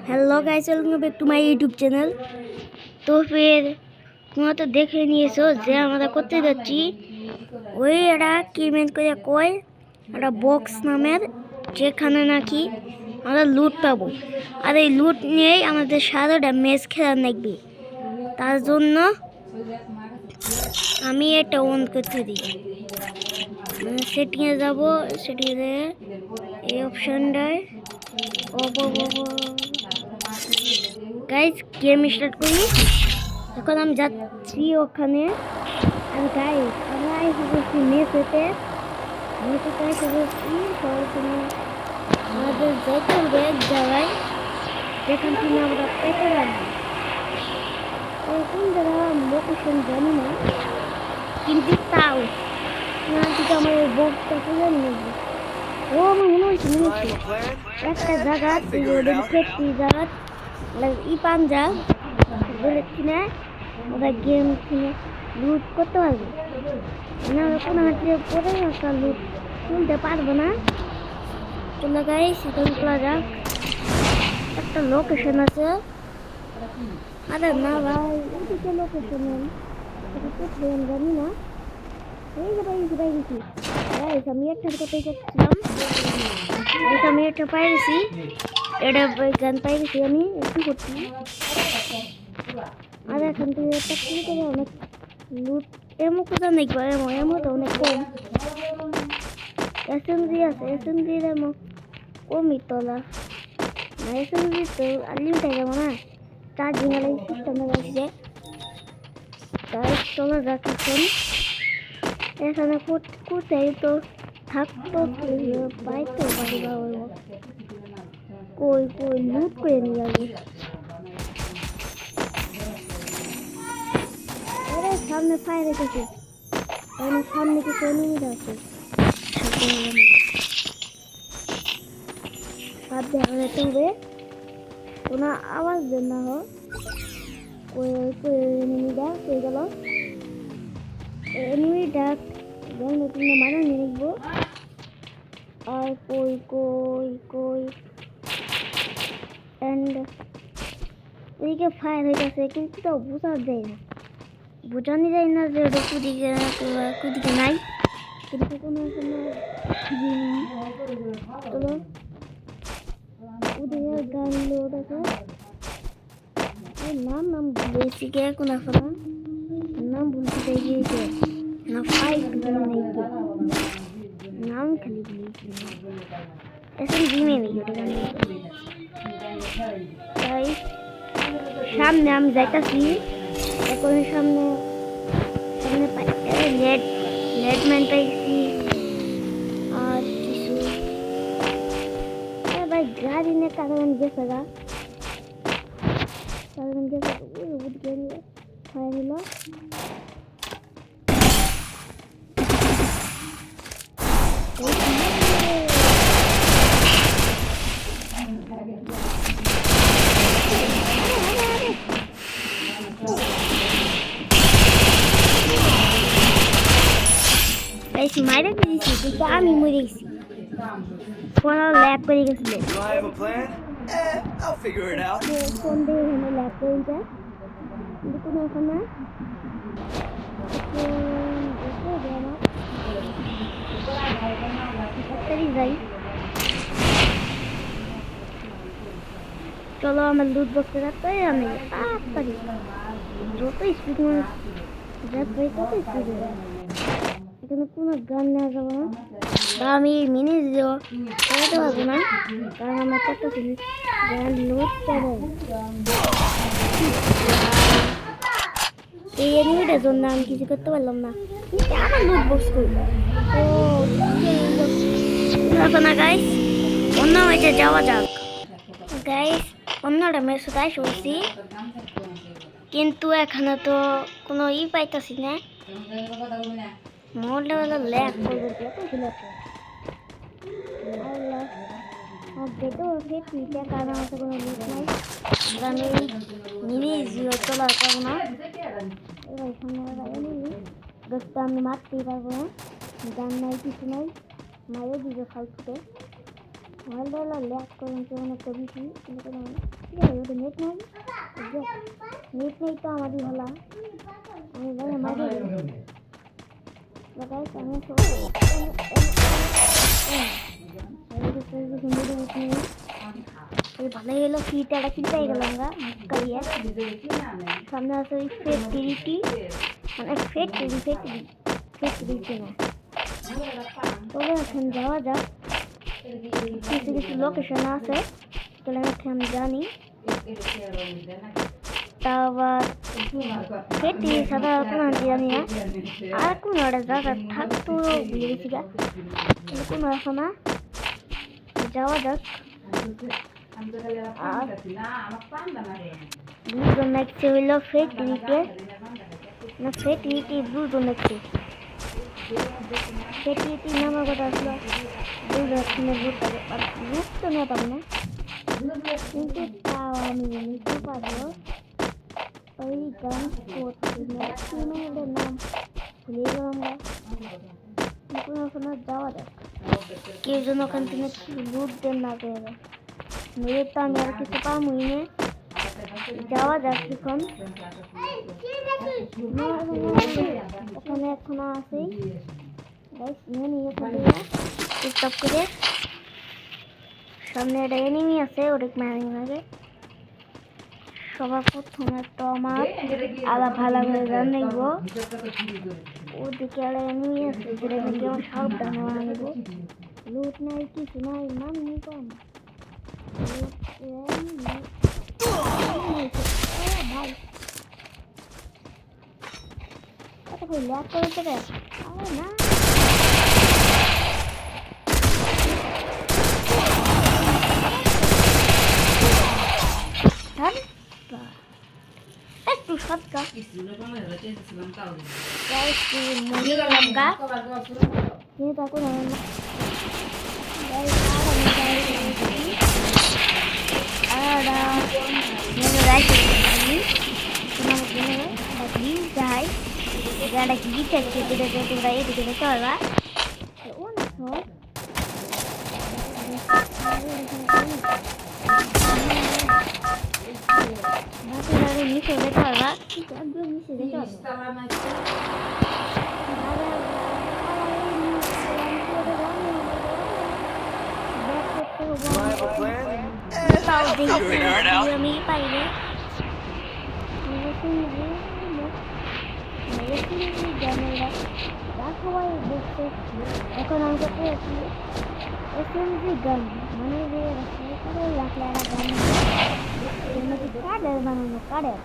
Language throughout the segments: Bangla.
Hello guys, welcome back to my YouTube channel. तो फिर তোমরা তো দেখে নিয়েছো যে আমরা করতে যাচ্ছি ওই একটা কি মেন করে কয় একটা বক্স নামের, যেখানে নাকি আমরা লুট পাবো। আর এই লুট নিয়েই আমাদের সারাটা ম্যাচ খেলা লাগবে। তার জন্য আমি এটা অন করতে দিই, সেটিংয়ে যাব, সেটিংয়ে এই অপশনটায় গাইস গেম স্টার্ট করি। এখন আমি যাচ্ছি ওখানে। আর গাইস আমরা এসেছি মেসেতে এসে বলছি সরাসরি আমাদের যেতে হবে এক জায়গায়, যেখান থেকে আমরা পেতে পারবো। কোন জায়গা লোকেশন জানি না, কিন্তু তাও না থেকে আমার এই বক্সটা খুঁজে নেবো। ও আমার মনে হচ্ছে একটা জায়গা জায়গা ই পাঞ্জা বলে কিনে ওরা গেম কিনে লুট করতে পারবে না। কোনো হাতে পরে একটা লুট তুলতে পারবো না। চলে গাইস এখন খোলা যাক। একটা লোকেশন আছে, আরে না ভাই ওদিকে লোকেশন জানি না। এই যে পাইছি গাইস, আমি একটা কোথায় যাচ্ছিলাম, আমি একটা পাইছি, এটা গান পাইছি আমি একটু করছি। আর এখান থেকে একটা কি করে অনেক লুট এমন কোথাও নেই, এমন তো অনেক কম। এসএমজি আছে, এসএমজির এমন কমই তোলা না, এসএমজি তো আনলিমিটেড যাবো না, চার্জিং আলাই সিস্টেম আছে। তাই চলে যাক এখন। এখানে কোথায় তো থাকতো পাইতে পারি বা কই লুট করে নিয়ে যাবে। আরে সামনে ফায়ার রেখেছে, সামনে কিছু এনিমি আছে, সব দেখা যেতে হবে, কোনো আওয়াজ দেন না হোক। এনিমিটা হয়ে গেল, এনিমিটা নতুন মানে নিয়ে নিবো। আর কই এন্ড এদিকে ফায়ার হয়ে গেছে, কিন্তু তো বোঝানো যায় না যে ওটা কুদিকে নাই, কিন্তু কোনো চলো ওদিকে গান লোড আছে। নাম ভুলেছি কে, কোন নাম ভুলতে গিয়েছে না, ফাইট নাম খালি ভুলেছি। এখন জিমে নেই তাই সামনে আমি যাইতাছি। এখন সামনে লেডম্যান পাইছি আর কিছু ভাই গাড়ি নিয়ে কারণ গেছে গা, কারণ গেছে ফায়ার হলো। মাইরে দিয়েছি কিন্তু আমি মরে গেছি, কোনো ল্যাব করে গেছিল। ফোন দিয়ে এখানে ল্যাব করে যায়, কিন্তু কোনো এখন না যাই। চলো আমার লুট বক্সে যাতে আমি তাড়াতাড়ি যত স্পিড যাবে তত স্পিড। এখানে কোনো গান নেওয়া যাবে না, বা আমি মিনি চালাতে পারবো না, কারণ আমার কত গান লুট পাবো। এই এনিমিটার জন্য আমি কিছু করতে পারলাম না, কিন্তু আমার লুট বক্স করবো না। গাইস অন্য ম্যাচে যাওয়া যাক। গাইস অন্যটা ম্যাচে তাই শুনছি, কিন্তু এখানে তো কোনো পাইতাছি না। মোড়টা হলো ল্যাগ করবে, কারণ আমাকে কোনো লুট নাই, আমি মিনি জিও চলার পারবো না। আমি মারতেই পারবো না, গান নাই কিছু নাই, মায়ের দিকে ফালতুতে মোবাইলটা ল্যাগ করে কেমন একটা বেশি ঠিক আছে ওটা নেট নাই নেট নেই তো আমারই ভালো আমি জানি মারি লাগাই আমি তো ভালোই হলো ফিটা কিনতে গেলাম আমরা কারিয়া সামনে আছে ফেট টিরিটি মানে ফেট টিরিটি না তবে এখন যাওয়া যাক কিছু কিছু লোকেশন আছে তাহলে আমি জানি তারপর ফেটি সাদা কোনো জানি না আর কোনো একটা জায়গা থাকতো ভুলে গেছি গা কোনো আছে না যাওয়া যাক দুজন দেখছে হইলো ফেটিতে না ফেটিটি দুজন দেখছে ফেটিটি নামের কথা আসলো দুজনের গ্রুপ তো নিতাম না কিন্তু তাও আমি নিতে পারবো ওই গান করতে নাম ভুলে গেলাম ওখানে যাওয়া যাক কেউ যেন ওখান থেকে লুট দেন না করে মেয়ের তো আমি আর কিছু পামই না যাওয়া যাক এখন ওখানে এখনো আছেই নিয়ে স্টপ করে সামনে একটা এনিমি আছে ওদের মারি লাগে সবার প্রথমে তো আমার আলা ভালো করে গান নেব ওদিকে একটা এনিমি আছে যেটা নাকি আমার সাবধান হওয়া নেব লুট নাই কিছু নাই মান নেই কম ভাই কত করে ল্যাগ করে দেবে না একটু সৎকা নিচে যেতে পারবা একদম নিচে যেতে পারবা আমি পাইনি সবাই দেখছে এখন আমি করতে যাচ্ছি এসএমজি গান মানে যে রাখলে একটা গান কাঠের বানানো কাঠের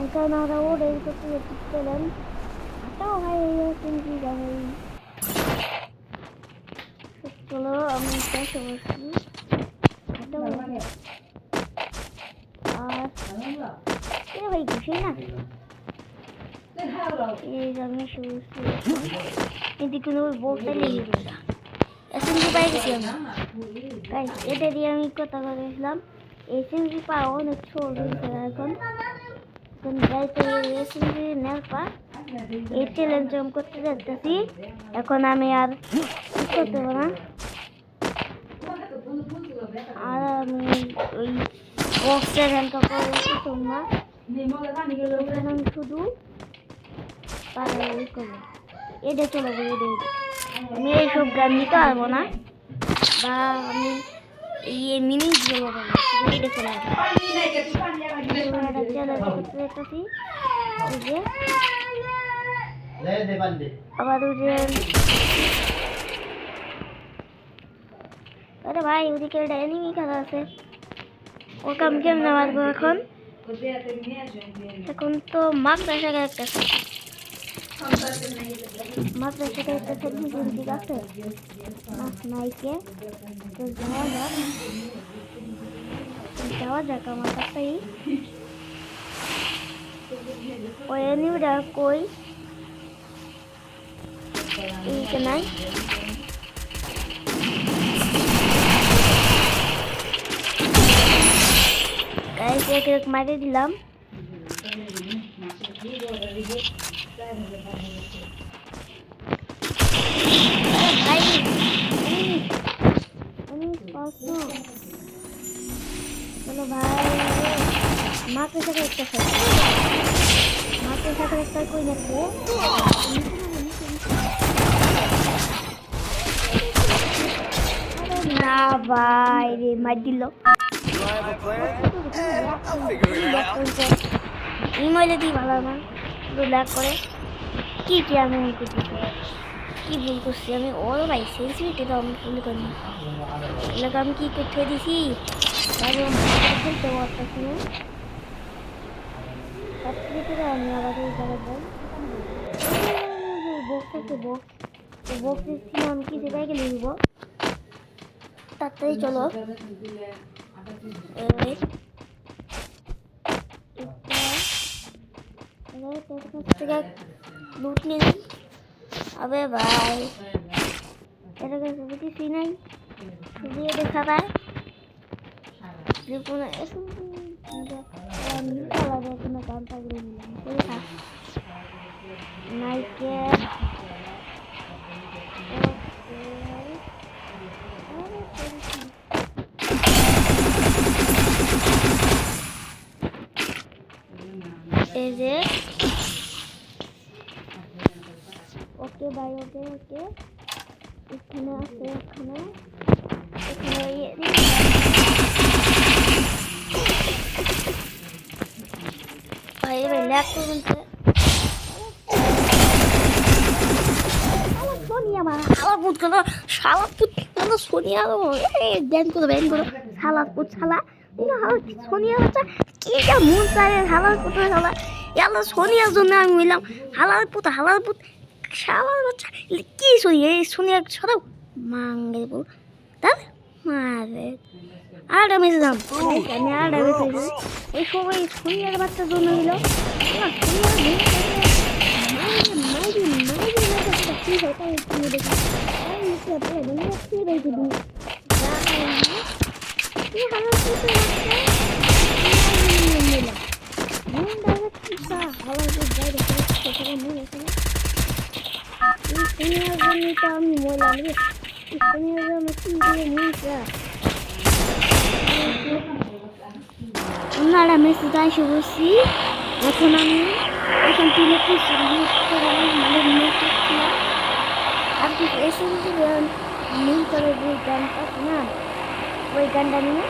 কারণ আমরা ওটাই করতে পেলাম হাঁটাও হয় এসএমজি গান চলো আমি চেষ্টা করছি আর ভাই খুশি না এই আমি এদিকে বোর্ডটা লেগে গেল এসএমজি পাই গেছি আমি তাই এটা দিয়ে আমি কথা বলেছিলাম এসএমজি পাওয়া অনেক ছোট এখন যাইতে এসএমজি নেওয়ার পর এই চ্যালেঞ্জ আমি করতে যাচ্ছি এখন আমি আর করতে পারবো না আর আমি ওই বক্সের হ্যান্ডটা করে তোমরা আমি শুধু এটা চলে যাবে আমি এইসব গান নিতে পারবো না বা আমি ইয়ে মিনি দেবো এটা চলে যাবে আবার আরে ভাই ওদিকে একটা এনিমি খেলা আছে ওকে আমি কেমনে মারবো এখন তো মাদ্রাসা একটা মাদ্রাসা একটা দিক আছে নাইকে তো যাওয়া যাক আমার কাছেই ওই এনিমিটা কই এইটা নাই গাইস এক মারে দিলাম ভাই পারছো চলো ভাই মাকে সাথে একটা খাই মাকে সাথে একটা কই দেখবো না ভাই রে মার দিল ইমেলে দিয়ে ভালো না ব্ল্যাক করে কি কি আমি করতেছি কি ভুল করছি আমি ওর ভাই সেন্সিটিভিটি তো আমি ভুল করি না এলাকা আমি কি করতে দিছি খেলতে পারতেছি না আমি আবার এই জায়গায় বক্স আছে বক্সের ছিল আমি কি সেটাই গেলে নিব তাড়াতাড়ি চলো লুট নিয়ে अबे भाई तेरे को सबकी सी नहीं ये देखा भाई ये पूरा ऐसे मुझे नहीं चला गया कि मैं काम कर रही हूँ कोई था नाइट के ओके भाई ओके इतना से इतना ये भाई रिलैक्स हो गए सोनिया मारा साला पुत करो मतलब सोनिया ए बैन करो साला पुत साला ना सोनिया बच्चा কি যা মন চায় হালাল পুত সালা ইয়ালা সোনিয়ার জন্য আমি মিলাম হালাল পুত শালার বাচ্চা কি সোনিয়া ছড়াও মাঙ্গে বল তার মারে আর আমি যাম আমি আর এই সবাই সোনিয়ার বাচ্চার জন্য হইল না সোনিয়া কি হয় তাই তুমি দেখো আমি কি আপনি দেখি কি দেখি তুমি কি হালাল পুত আমি বললাম ওনারা মেসেজ আসে বসি এখন আমি এখন তুলে আপনি এসে মিল করে যে গানটা না ওই গানটা নিয়ে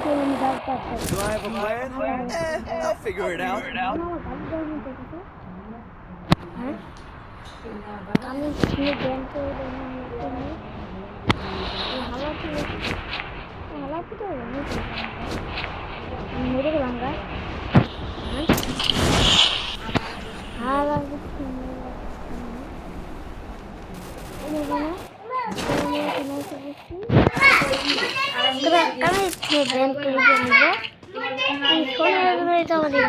Do I have a plan? I'll figure it out. আমি খেয়ে জ্ঞান করে মেরে গেলাম গা আমি ব্যান করে দিয়ে নেব সোনার এটা আমাদের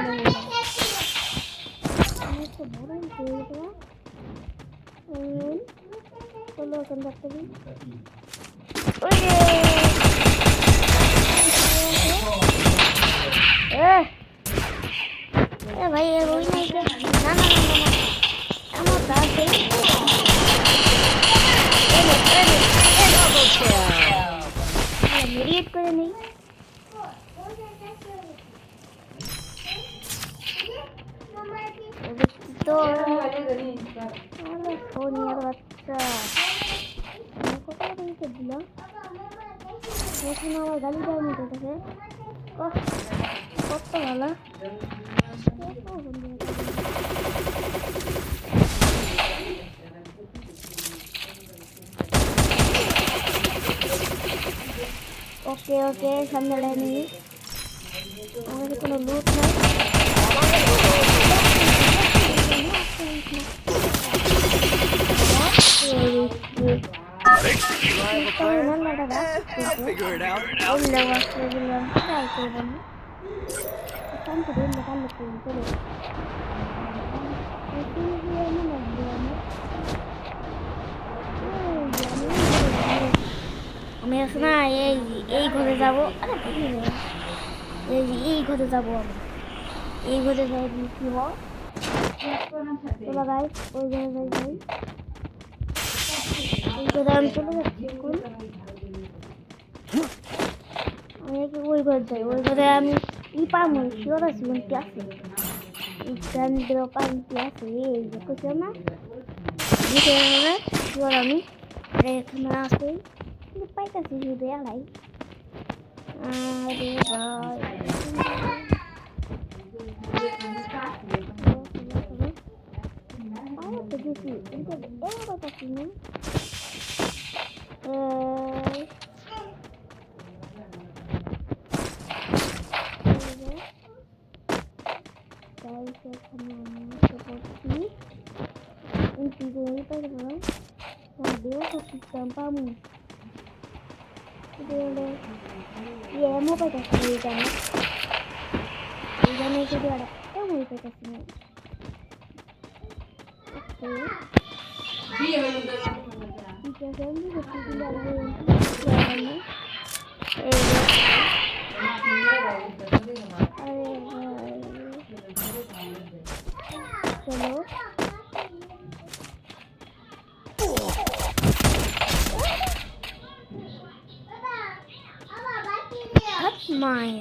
চলো এখন দেখতে দিই ভাই ওই নাই না আমার দাঁড় মেরিয়েট করে নেই তো সোনিয়ার বাচ্চা কোথায় রেখে দিলাম এখন আমার গাড়ি যাওয়ার মতো থাকে কত ভালো ওকে ওকে সামনে লাইনে আমাদের কোনো লুট নাই I'll figure it out. আমি আছে না এই ঘরে যাবো এই ঘরে যাবো আমি এই ঘরে যাবো কি হয় চলো গাইস ওই ঘরে যাই ওই ঘরে আমি চলে যাচ্ছি এখন আমি কি ওই ঘরে যাই ওই ঘরে আমি পাবো শিওর আছি কি আছে এই গান্ডের পান্তি আছে এই দেখছো না ভিতরে শিওর আমি এখানে আছে কিন্তু পাইতেছি শুধু এলাই আরে ভাই তো দেখি কিন্তু এর কথা শুনি mau pakai sendiri kan jangan itu dia ada mau pakai sendiri oke jika saya ini seperti tidak ada chalo that's mine